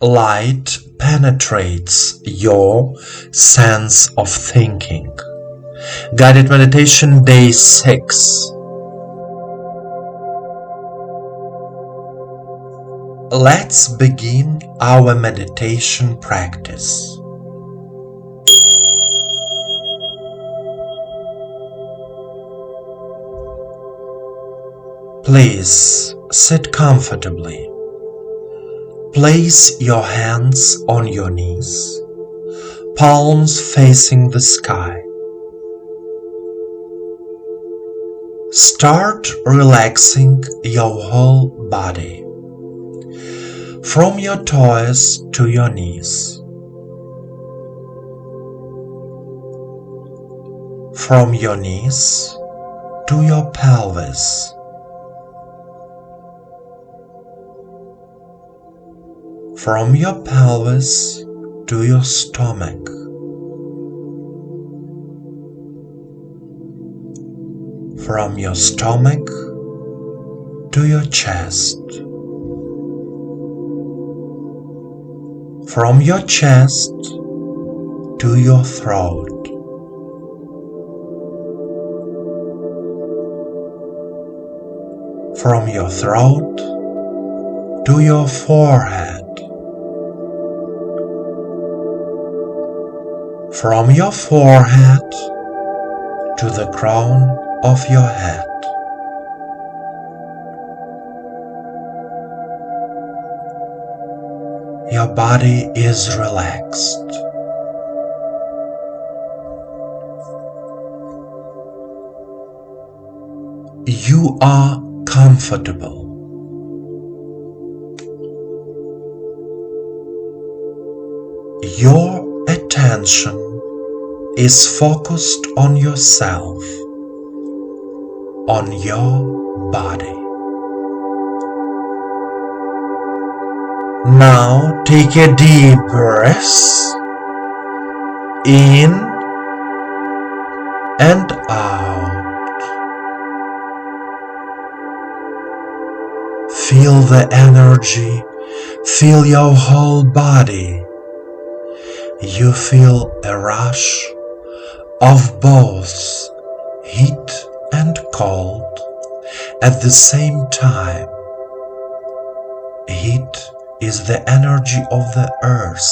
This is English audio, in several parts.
Light penetrates your sense of thinking. Guided Meditation Day 6. Let's begin our meditation practice. Please sit comfortably. Place your hands on your knees, palms facing the sky. Start relaxing your whole body, from your toes to your knees, from your knees to your pelvis, from your pelvis to your stomach, from your stomach to your chest, from your chest to your throat, from your throat to your forehead, from your forehead to the crown of your head. Your body is relaxed. You are comfortable. Your attention is focused on yourself, on your body. Now take a deep breath in and out. Feel the energy, feel your whole body. You feel a rush of both heat and cold at the same time. Heat is the energy of the earth.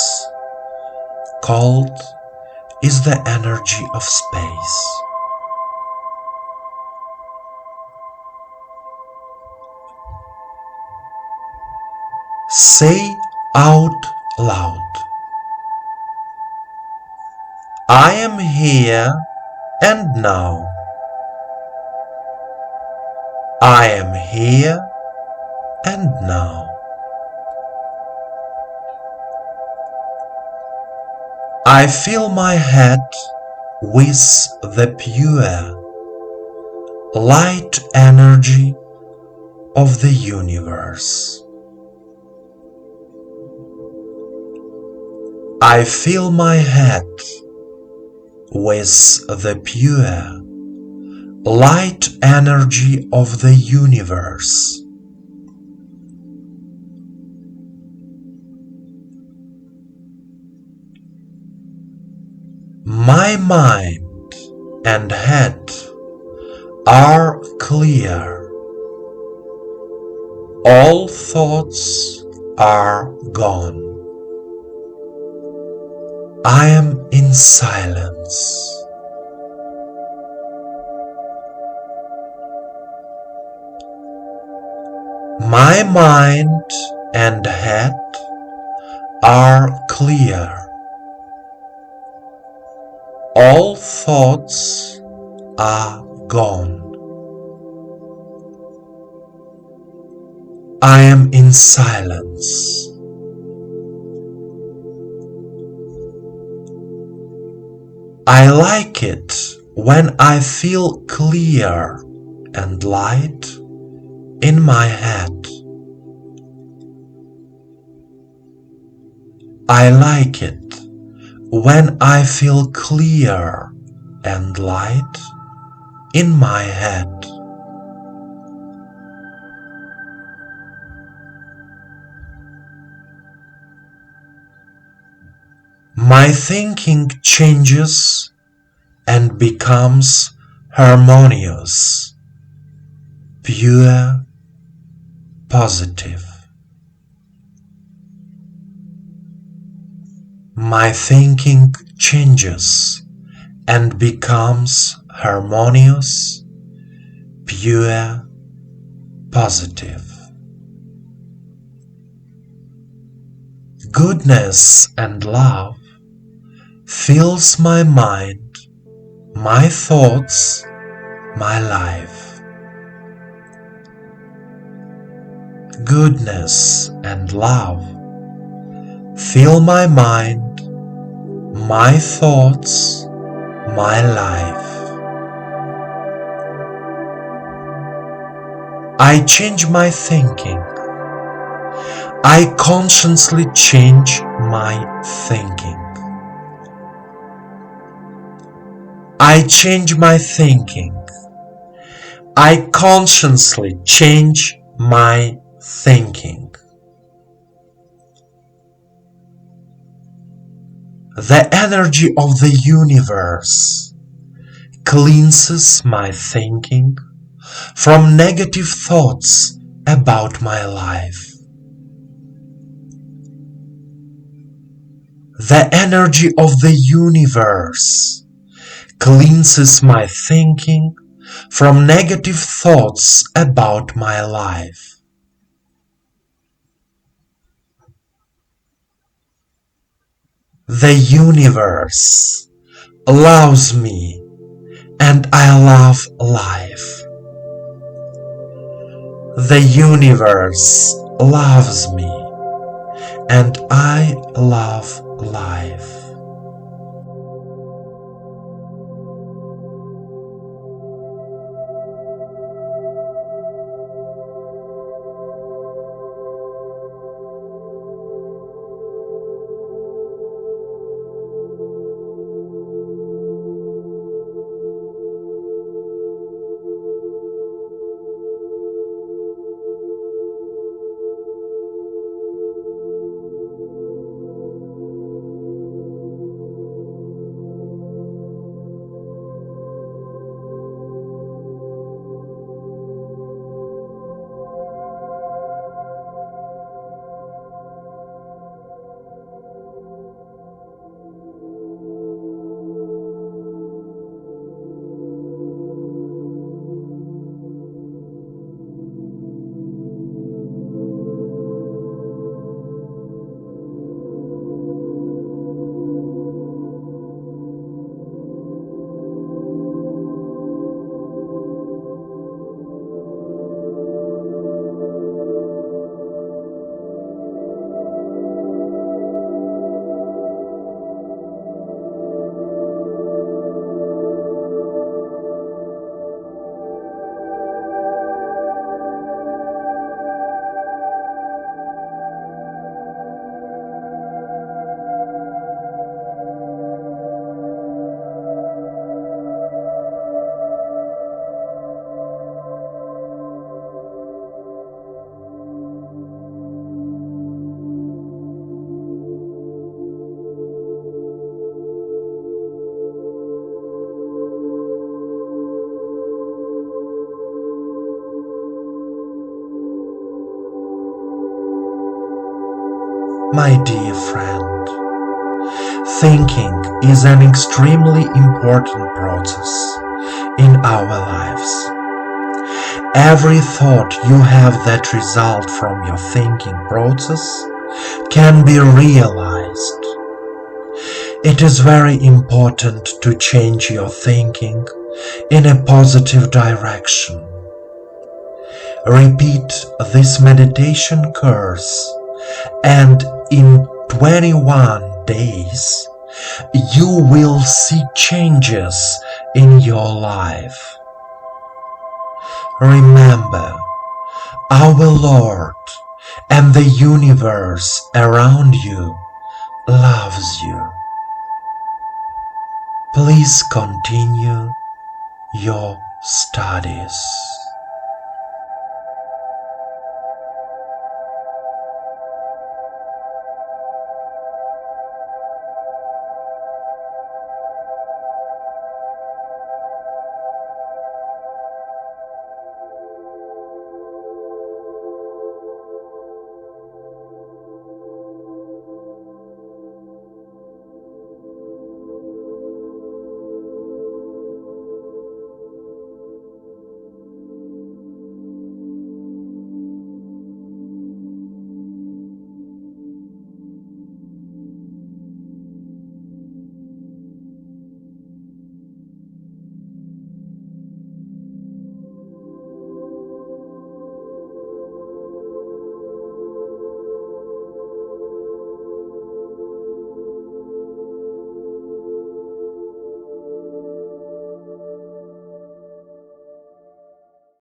Cold is the energy of space. Say out loud, I am here and now. I am here and now. I fill my head with the pure, light energy of the universe. I fill my head with the pure, light energy of the universe. My mind and head are clear. All thoughts are gone. I am in silence. My mind and head are clear. All thoughts are gone. I am in silence. I like it when I feel clear and light in my head. I like it when I feel clear and light in my head. My thinking changes and becomes harmonious, pure, positive. My thinking changes and becomes harmonious, pure, positive. Goodness and love fills my mind, my thoughts, my life. Goodness and love fill my mind, my thoughts, my life. I change my thinking. I consciously change my thinking. I change my thinking. I consciously change my thinking. The energy of the universe cleanses my thinking from negative thoughts about my life. The energy of the universe cleanses my thinking from negative thoughts about my life. The universe loves me and I love life. The universe loves me and I love life. My dear friend, thinking is an extremely important process in our lives. Every thought you have that result from your thinking process can be realized. It is very important to change your thinking in a positive direction. Repeat this meditation course and in 21 days you will see changes in your life. Remember, our Lord and the universe around you loves you. Please continue your studies.